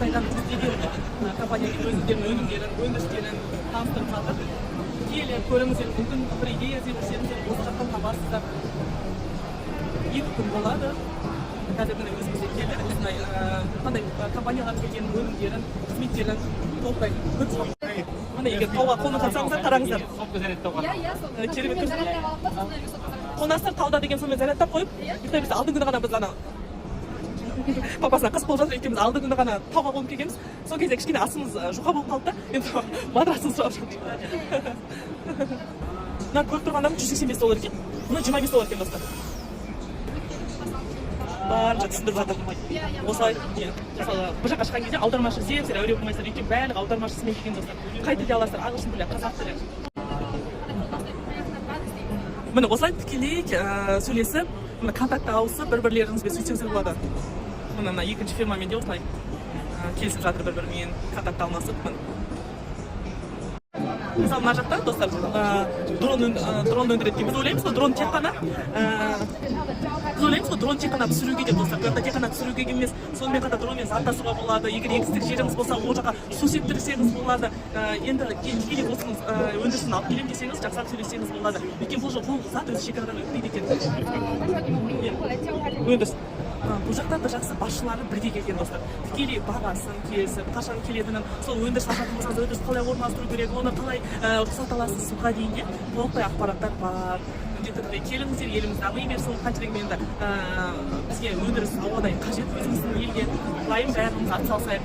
Қытайдан жүздеген компанияның өздерінің өнімдерін, өндірістерін таныстырып жатыр. Келіп көріңіздер, мүмкін бір идея ізденіңіздер, осы жақтан табасыздар. 2 күн болады. Қазір міне өзімізге келді. Осындай қандай компаниялар келген өнімдерін, қызметтерін толықтай көріп шығамыз. Міне егер тауға қонып жатсаңыздар, қараңыздар. Керемет көрсетеді. Қонастар тауда деген сонымен зарядтап қойып, ұйықтаймыз. Алдыңғы күні ғана біз ана папасына қыс болып жатыр, екеуміз алдыңғы күні ғана тауға қонып келгенбіз. Сол кезде кішкене асымыз жұқа болып қалды да, енді матрасын сұрап жатыр. Мына көріп тұрғандарым $185 екен. Мына $25 екен достар. Барынша түсіндіріп жатыр. Осылай, мысалы, бір жаққа шыққан кезде аудармашы іздеңіздер, әуре болмайсыздар. Өйткені барлығы аудармашысымен келген достар. Қай тілде аласыздар? Ағылшын тілі, қазақ тілі. Міне осылай тікелей сөйлесіп, контакты ауысып, бір-бірлеріңізбен сөйтсеңіздер болады. Мына екінші фирмамен де осылай келісіп жатыр бір-бірімен контакт алмасып. Мысалы, мына жақта достар, дрон өндіреді. Біз ойлаймыз ғой, дрон тек қана түсіруге деп достар. Бірақ тек қана түсіруге емес, сонымен қатар дронмен заттасуға болады. Егер егістік жеріңіз болса, ол жаққа су септірсеңіз болады. Енді тікелей осының өндірісін алып келем десеңіз, жақсылап сөйлесеңіз болады. Өйткені бұл зат өзі шекарадан өтпейді екен. Өндіріс. Бұл жақта да жақсы басшылары бірге келген достар. Тікелей бағасын келісіп, қашан келетінін, сол өндіріс ашатын болсаңыз, өндіріс қалай орналастыру керек, оны қалай рұқсат аласыз, соға дейінге толықтай ақпараттар бар. Міндетті келіңіздер, еліміз дами берсін, қанша дегенмен бізге өндіріс ауадай қажет, өзіміздің елге лайым бәріміз атсалысайық.